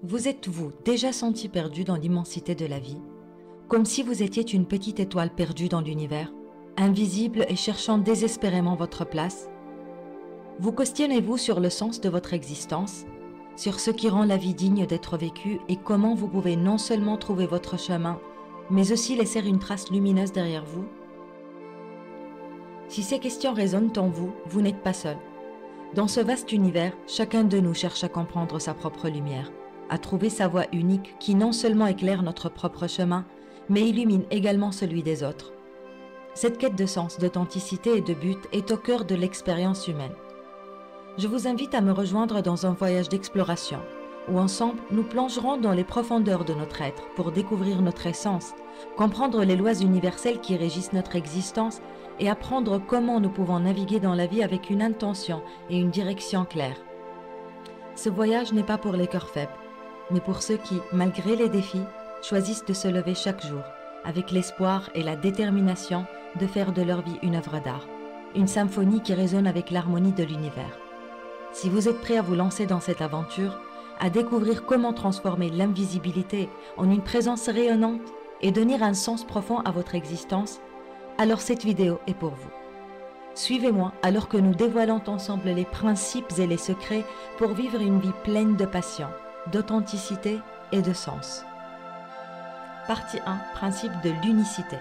Vous êtes-vous déjà senti perdu dans l'immensité de la vie, comme si vous étiez une petite étoile perdue dans l'univers, invisible et cherchant désespérément votre place? Vous questionnez-vous sur le sens de votre existence, sur ce qui rend la vie digne d'être vécue et comment vous pouvez non seulement trouver votre chemin, mais aussi laisser une trace lumineuse derrière vous? Si ces questions résonnent en vous, vous n'êtes pas seul. Dans ce vaste univers, chacun de nous cherche à comprendre sa propre lumière, à trouver sa voie unique qui non seulement éclaire notre propre chemin, mais illumine également celui des autres. Cette quête de sens, d'authenticité et de but est au cœur de l'expérience humaine. Je vous invite à me rejoindre dans un voyage d'exploration, où ensemble nous plongerons dans les profondeurs de notre être pour découvrir notre essence, comprendre les lois universelles qui régissent notre existence et apprendre comment nous pouvons naviguer dans la vie avec une intention et une direction claires. Ce voyage n'est pas pour les cœurs faibles, mais pour ceux qui, malgré les défis, choisissent de se lever chaque jour, avec l'espoir et la détermination de faire de leur vie une œuvre d'art, une symphonie qui résonne avec l'harmonie de l'univers. Si vous êtes prêt à vous lancer dans cette aventure, à découvrir comment transformer l'invisibilité en une présence rayonnante et donner un sens profond à votre existence, alors cette vidéo est pour vous. Suivez-moi alors que nous dévoilons ensemble les principes et les secrets pour vivre une vie pleine de passion, d'authenticité et de sens. Partie 1. Principe de l'unicité.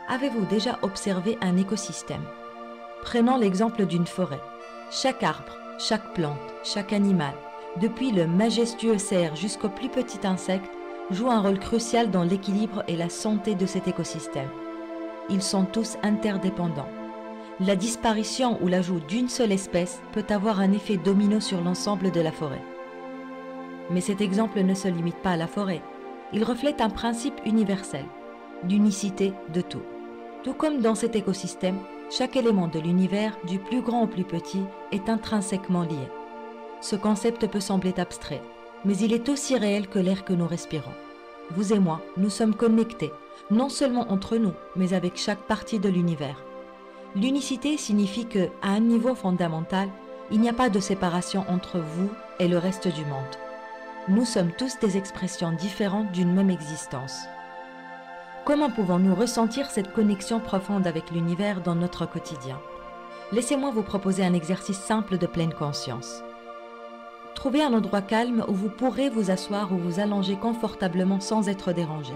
Avez-vous déjà observé un écosystème? Prenons l'exemple d'une forêt. Chaque arbre, chaque plante, chaque animal, depuis le majestueux cerf jusqu'au plus petit insecte, joue un rôle crucial dans l'équilibre et la santé de cet écosystème. Ils sont tous interdépendants. La disparition ou l'ajout d'une seule espèce peut avoir un effet domino sur l'ensemble de la forêt. Mais cet exemple ne se limite pas à la forêt. Il reflète un principe universel, l'unicité de tout. Tout comme dans cet écosystème, chaque élément de l'univers, du plus grand au plus petit, est intrinsèquement lié. Ce concept peut sembler abstrait, mais il est aussi réel que l'air que nous respirons. Vous et moi, nous sommes connectés, non seulement entre nous, mais avec chaque partie de l'univers. L'unicité signifie que, à un niveau fondamental, il n'y a pas de séparation entre vous et le reste du monde. Nous sommes tous des expressions différentes d'une même existence. Comment pouvons-nous ressentir cette connexion profonde avec l'univers dans notre quotidien? Laissez-moi vous proposer un exercice simple de pleine conscience. Trouvez un endroit calme où vous pourrez vous asseoir ou vous allonger confortablement sans être dérangé.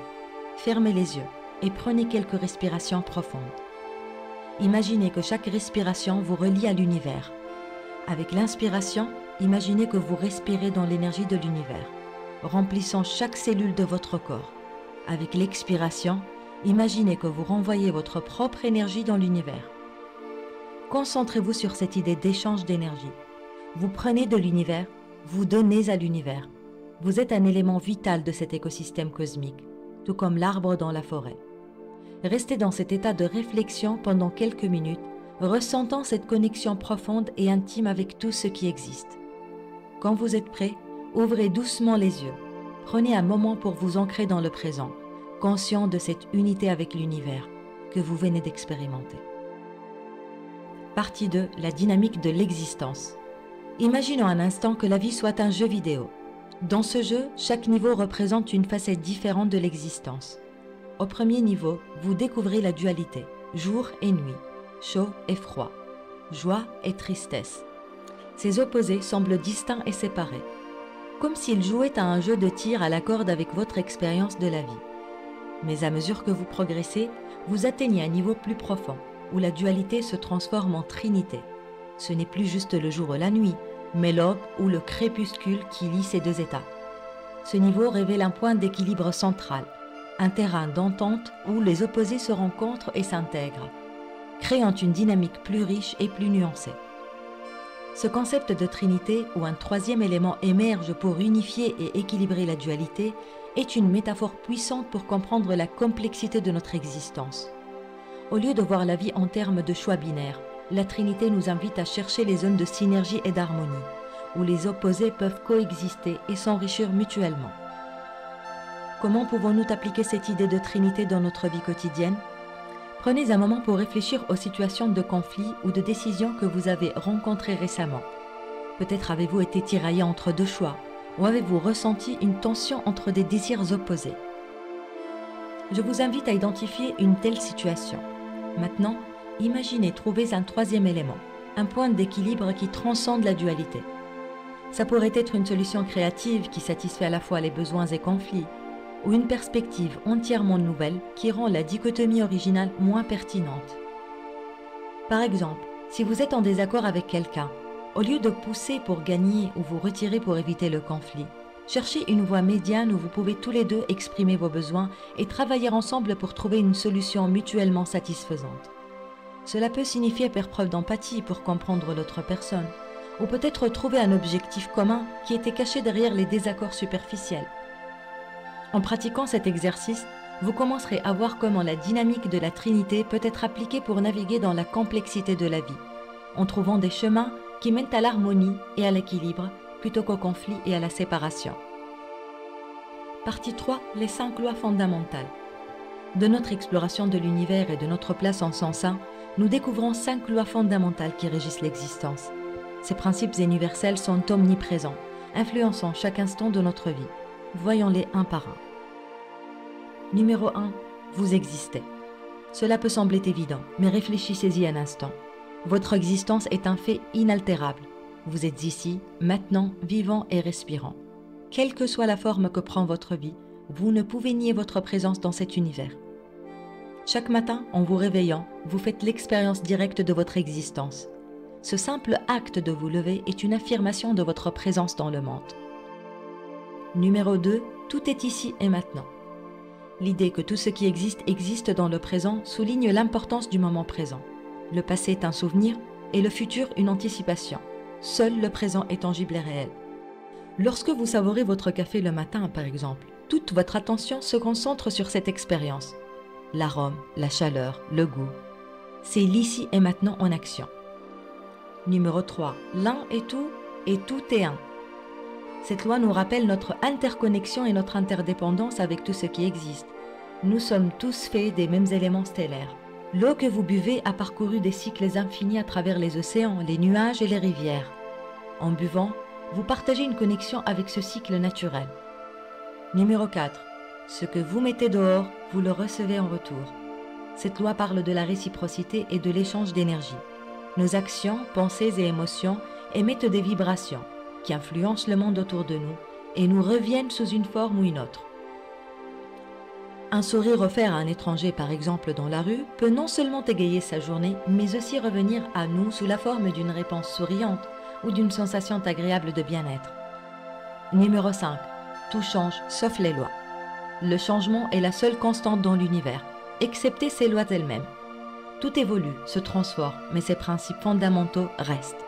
Fermez les yeux et prenez quelques respirations profondes. Imaginez que chaque respiration vous relie à l'univers. Avec l'inspiration, imaginez que vous respirez dans l'énergie de l'univers, remplissant chaque cellule de votre corps. Avec l'expiration, imaginez que vous renvoyez votre propre énergie dans l'univers. Concentrez-vous sur cette idée d'échange d'énergie. Vous prenez de l'univers, vous donnez à l'univers. Vous êtes un élément vital de cet écosystème cosmique, tout comme l'arbre dans la forêt. Restez dans cet état de réflexion pendant quelques minutes, ressentant cette connexion profonde et intime avec tout ce qui existe. Quand vous êtes prêt, ouvrez doucement les yeux. Prenez un moment pour vous ancrer dans le présent, conscient de cette unité avec l'univers que vous venez d'expérimenter. Partie 2. La dynamique de l'existence. Imaginons un instant que la vie soit un jeu vidéo. Dans ce jeu, chaque niveau représente une facette différente de l'existence. Au premier niveau, vous découvrez la dualité, jour et nuit, chaud et froid, joie et tristesse. Ces opposés semblent distincts et séparés, comme s'ils jouaient à un jeu de tir à la corde avec votre expérience de la vie. Mais à mesure que vous progressez, vous atteignez un niveau plus profond, où la dualité se transforme en trinité. Ce n'est plus juste le jour et la nuit, mais l'aube ou le crépuscule qui lie ces deux états. Ce niveau révèle un point d'équilibre central, un terrain d'entente où les opposés se rencontrent et s'intègrent, créant une dynamique plus riche et plus nuancée. Ce concept de trinité, où un troisième élément émerge pour unifier et équilibrer la dualité, est une métaphore puissante pour comprendre la complexité de notre existence. Au lieu de voir la vie en termes de choix binaires, la Trinité nous invite à chercher les zones de synergie et d'harmonie, où les opposés peuvent coexister et s'enrichir mutuellement. Comment pouvons-nous appliquer cette idée de Trinité dans notre vie quotidienne? Prenez un moment pour réfléchir aux situations de conflit ou de décisions que vous avez rencontrées récemment. Peut-être avez-vous été tiraillé entre deux choix, Ou avez-vous ressenti une tension entre des désirs opposés? Je vous invite à identifier une telle situation. Maintenant, imaginez trouver un troisième élément, un point d'équilibre qui transcende la dualité. Ça pourrait être une solution créative qui satisfait à la fois les besoins et conflits, ou une perspective entièrement nouvelle qui rend la dichotomie originale moins pertinente. Par exemple, si vous êtes en désaccord avec quelqu'un, au lieu de pousser pour gagner ou vous retirer pour éviter le conflit, cherchez une voie médiane où vous pouvez tous les deux exprimer vos besoins et travailler ensemble pour trouver une solution mutuellement satisfaisante. Cela peut signifier faire preuve d'empathie pour comprendre l'autre personne, ou peut-être trouver un objectif commun qui était caché derrière les désaccords superficiels. En pratiquant cet exercice, vous commencerez à voir comment la dynamique de la Trinité peut être appliquée pour naviguer dans la complexité de la vie, en trouvant des chemins qui mènent à l'harmonie et à l'équilibre plutôt qu'au conflit et à la séparation. Partie 3. Les 5 lois fondamentales. De notre exploration de l'univers et de notre place en son sein, nous découvrons 5 lois fondamentales qui régissent l'existence. Ces principes universels sont omniprésents, influençant chaque instant de notre vie. Voyons-les un par un. Numéro 1. Vous existez. Cela peut sembler évident, mais réfléchissez-y un instant. Votre existence est un fait inaltérable. Vous êtes ici, maintenant, vivant et respirant. Quelle que soit la forme que prend votre vie, vous ne pouvez nier votre présence dans cet univers. Chaque matin, en vous réveillant, vous faites l'expérience directe de votre existence. Ce simple acte de vous lever est une affirmation de votre présence dans le monde. Numéro 2. Tout est ici et maintenant. L'idée que tout ce qui existe dans le présent souligne l'importance du moment présent. Le passé est un souvenir et le futur une anticipation. Seul le présent est tangible et réel. Lorsque vous savourez votre café le matin, par exemple, toute votre attention se concentre sur cette expérience. L'arôme, la chaleur, le goût. C'est l'ici et maintenant en action. Numéro 3. L'un est tout et tout est un. Cette loi nous rappelle notre interconnexion et notre interdépendance avec tout ce qui existe. Nous sommes tous faits des mêmes éléments stellaires. L'eau que vous buvez a parcouru des cycles infinis à travers les océans, les nuages et les rivières. En buvant, vous partagez une connexion avec ce cycle naturel. Numéro 4. Ce que vous mettez dehors, vous le recevez en retour. Cette loi parle de la réciprocité et de l'échange d'énergie. Nos actions, pensées et émotions émettent des vibrations qui influencent le monde autour de nous et nous reviennent sous une forme ou une autre. Un sourire offert à un étranger, par exemple dans la rue, peut non seulement égayer sa journée, mais aussi revenir à nous sous la forme d'une réponse souriante ou d'une sensation agréable de bien-être. Numéro 5. Tout change, sauf les lois. Le changement est la seule constante dans l'univers, excepté ses lois elles-mêmes. Tout évolue, se transforme, mais ses principes fondamentaux restent.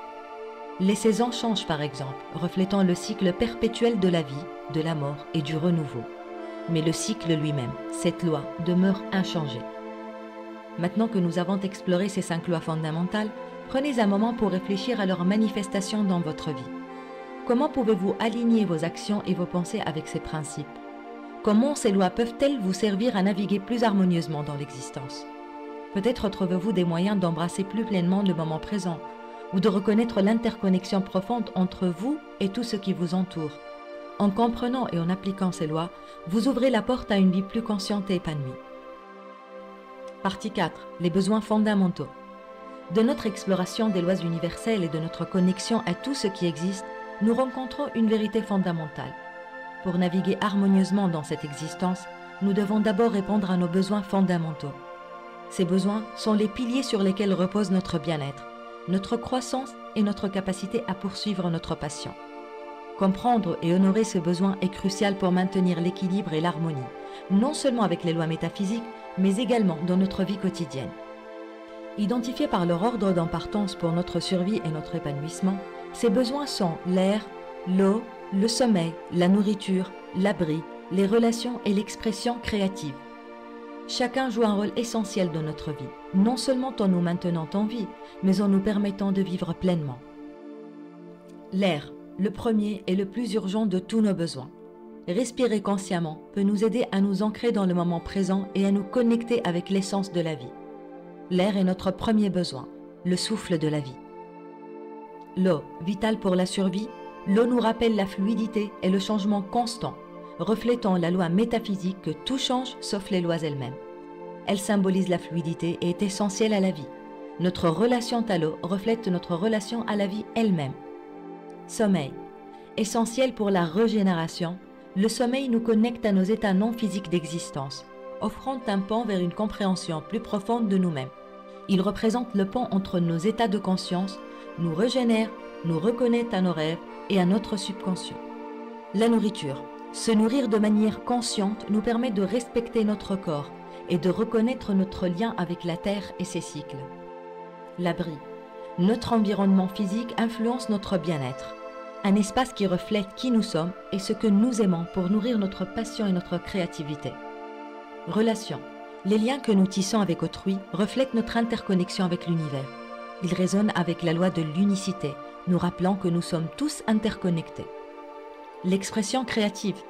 Les saisons changent par exemple, reflétant le cycle perpétuel de la vie, de la mort et du renouveau. Mais le cycle lui-même, cette loi, demeure inchangée. Maintenant que nous avons exploré ces 5 lois fondamentales, prenez un moment pour réfléchir à leur manifestation dans votre vie. Comment pouvez-vous aligner vos actions et vos pensées avec ces principes? Comment ces lois peuvent-elles vous servir à naviguer plus harmonieusement dans l'existence? Peut-être trouvez-vous des moyens d'embrasser plus pleinement le moment présent, ou de reconnaître l'interconnexion profonde entre vous et tout ce qui vous entoure. En comprenant et en appliquant ces lois, vous ouvrez la porte à une vie plus consciente et épanouie. Partie 4. Les besoins fondamentaux. De notre exploration des lois universelles et de notre connexion à tout ce qui existe, nous rencontrons une vérité fondamentale. Pour naviguer harmonieusement dans cette existence, nous devons d'abord répondre à nos besoins fondamentaux. Ces besoins sont les piliers sur lesquels repose notre bien-être, notre croissance et notre capacité à poursuivre notre passion. Comprendre et honorer ce besoin est crucial pour maintenir l'équilibre et l'harmonie, non seulement avec les lois métaphysiques, mais également dans notre vie quotidienne. Identifiés par leur ordre d'importance pour notre survie et notre épanouissement, ces besoins sont l'air, l'eau, le sommeil, la nourriture, l'abri, les relations et l'expression créative. Chacun joue un rôle essentiel dans notre vie, non seulement en nous maintenant en vie, mais en nous permettant de vivre pleinement. L'air, le premier et le plus urgent de tous nos besoins. Respirer consciemment peut nous aider à nous ancrer dans le moment présent et à nous connecter avec l'essence de la vie. L'air est notre premier besoin, le souffle de la vie. L'eau, vitale pour la survie, L'eau nous rappelle la fluidité et le changement constant, reflétant la loi métaphysique que tout change sauf les lois elles-mêmes. Elle symbolise la fluidité et est essentielle à la vie. Notre relation à l'eau reflète notre relation à la vie elle-même. Sommeil. Essentiel pour la régénération, le sommeil nous connecte à nos états non physiques d'existence, offrant un pont vers une compréhension plus profonde de nous-mêmes. Il représente le pont entre nos états de conscience, nous régénère, nous reconnecte à nos rêves et à notre subconscient. La nourriture. Se nourrir de manière consciente nous permet de respecter notre corps et de reconnaître notre lien avec la Terre et ses cycles. L'abri. Notre environnement physique influence notre bien-être. Un espace qui reflète qui nous sommes et ce que nous aimons pour nourrir notre passion et notre créativité. Relations. Les liens que nous tissons avec autrui reflètent notre interconnexion avec l'univers. Ils résonnent avec la loi de l'unicité, nous rappelant que nous sommes tous interconnectés. L'expression créative.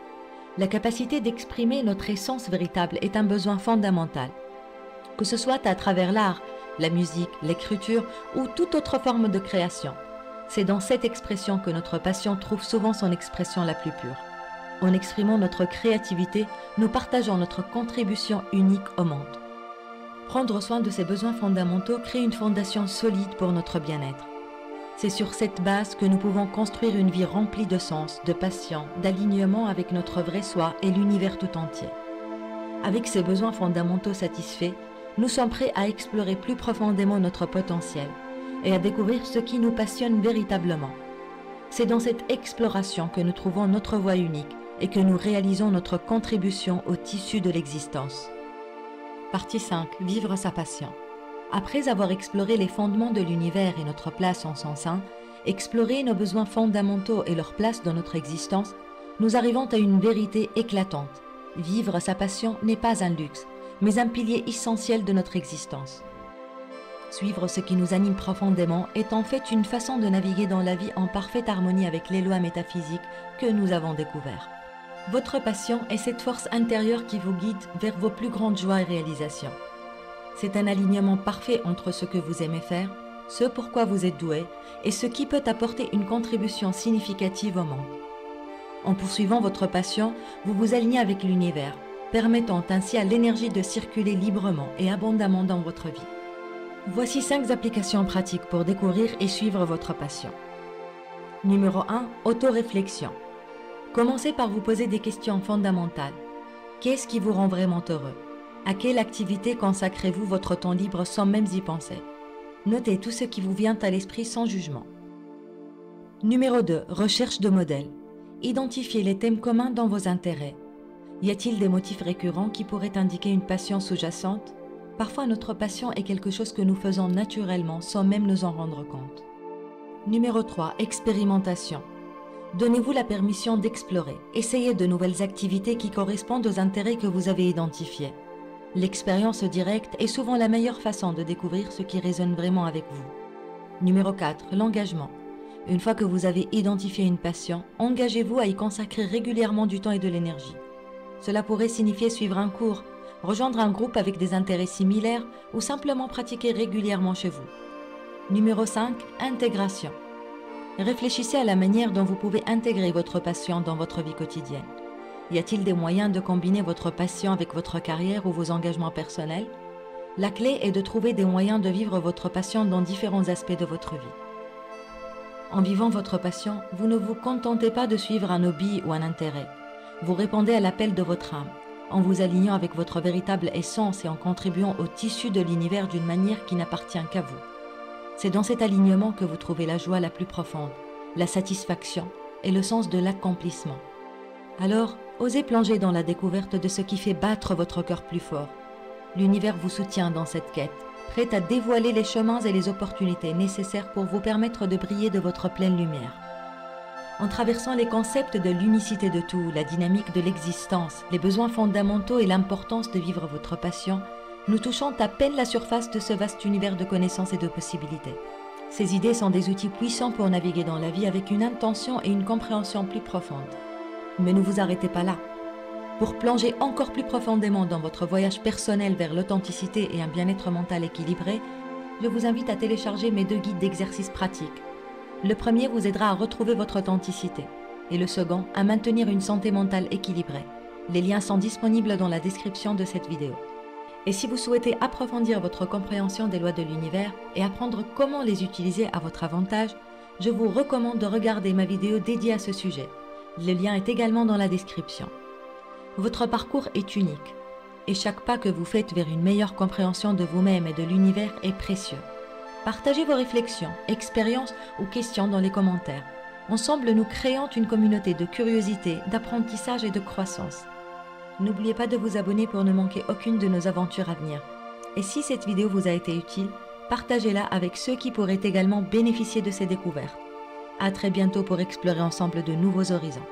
La capacité d'exprimer notre essence véritable est un besoin fondamental. Que ce soit à travers l'art, la musique, l'écriture ou toute autre forme de création. C'est dans cette expression que notre passion trouve souvent son expression la plus pure. En exprimant notre créativité, nous partageons notre contribution unique au monde. Prendre soin de ces besoins fondamentaux crée une fondation solide pour notre bien-être. C'est sur cette base que nous pouvons construire une vie remplie de sens, de passion, d'alignement avec notre vrai soi et l'univers tout entier. Avec ces besoins fondamentaux satisfaits, nous sommes prêts à explorer plus profondément notre potentiel et à découvrir ce qui nous passionne véritablement. C'est dans cette exploration que nous trouvons notre voie unique et que nous réalisons notre contribution au tissu de l'existence. Partie 5. Vivre sa passion. Après avoir exploré les fondements de l'univers et notre place en son sein, explorer nos besoins fondamentaux et leur place dans notre existence, nous arrivons à une vérité éclatante. Vivre sa passion n'est pas un luxe, mais un pilier essentiel de notre existence. Suivre ce qui nous anime profondément est en fait une façon de naviguer dans la vie en parfaite harmonie avec les lois métaphysiques que nous avons découvertes. Votre passion est cette force intérieure qui vous guide vers vos plus grandes joies et réalisations. C'est un alignement parfait entre ce que vous aimez faire, ce pourquoi vous êtes doué et ce qui peut apporter une contribution significative au monde. En poursuivant votre passion, vous vous alignez avec l'univers, permettant ainsi à l'énergie de circuler librement et abondamment dans votre vie. Voici 5 applications pratiques pour découvrir et suivre votre passion. Numéro 1. Autoréflexion. Commencez par vous poser des questions fondamentales. Qu'est-ce qui vous rend vraiment heureux? À quelle activité consacrez-vous votre temps libre sans même y penser? Notez tout ce qui vous vient à l'esprit sans jugement. Numéro 2. Recherche de modèles. Identifiez les thèmes communs dans vos intérêts. Y a-t-il des motifs récurrents qui pourraient indiquer une passion sous-jacente? Parfois, notre passion est quelque chose que nous faisons naturellement sans même nous en rendre compte. Numéro 3. Expérimentation. Donnez-vous la permission d'explorer. Essayez de nouvelles activités qui correspondent aux intérêts que vous avez identifiés. L'expérience directe est souvent la meilleure façon de découvrir ce qui résonne vraiment avec vous. Numéro 4. L'engagement. Une fois que vous avez identifié une passion, engagez-vous à y consacrer régulièrement du temps et de l'énergie. Cela pourrait signifier suivre un cours, rejoindre un groupe avec des intérêts similaires ou simplement pratiquer régulièrement chez vous. Numéro 5. Intégration. Réfléchissez à la manière dont vous pouvez intégrer votre passion dans votre vie quotidienne. Y a-t-il des moyens de combiner votre passion avec votre carrière ou vos engagements personnels? La clé est de trouver des moyens de vivre votre passion dans différents aspects de votre vie. En vivant votre passion, vous ne vous contentez pas de suivre un hobby ou un intérêt. Vous répondez à l'appel de votre âme, en vous alignant avec votre véritable essence et en contribuant au tissu de l'univers d'une manière qui n'appartient qu'à vous. C'est dans cet alignement que vous trouvez la joie la plus profonde, la satisfaction et le sens de l'accomplissement. Alors, osez plonger dans la découverte de ce qui fait battre votre cœur plus fort. L'univers vous soutient dans cette quête, prêt à dévoiler les chemins et les opportunités nécessaires pour vous permettre de briller de votre pleine lumière. En traversant les concepts de l'unicité de tout, la dynamique de l'existence, les besoins fondamentaux et l'importance de vivre votre passion, nous touchons à peine la surface de ce vaste univers de connaissances et de possibilités. Ces idées sont des outils puissants pour naviguer dans la vie avec une intention et une compréhension plus profonde. Mais ne vous arrêtez pas là. Pour plonger encore plus profondément dans votre voyage personnel vers l'authenticité et un bien-être mental équilibré, je vous invite à télécharger mes 2 guides d'exercices pratiques. Le premier vous aidera à retrouver votre authenticité et le second à maintenir une santé mentale équilibrée. Les liens sont disponibles dans la description de cette vidéo. Et si vous souhaitez approfondir votre compréhension des lois de l'univers et apprendre comment les utiliser à votre avantage, je vous recommande de regarder ma vidéo dédiée à ce sujet. Le lien est également dans la description. Votre parcours est unique et chaque pas que vous faites vers une meilleure compréhension de vous-même et de l'univers est précieux. Partagez vos réflexions, expériences ou questions dans les commentaires. Ensemble, nous créons une communauté de curiosité, d'apprentissage et de croissance. N'oubliez pas de vous abonner pour ne manquer aucune de nos aventures à venir. Et si cette vidéo vous a été utile, partagez-la avec ceux qui pourraient également bénéficier de ces découvertes. À très bientôt pour explorer ensemble de nouveaux horizons.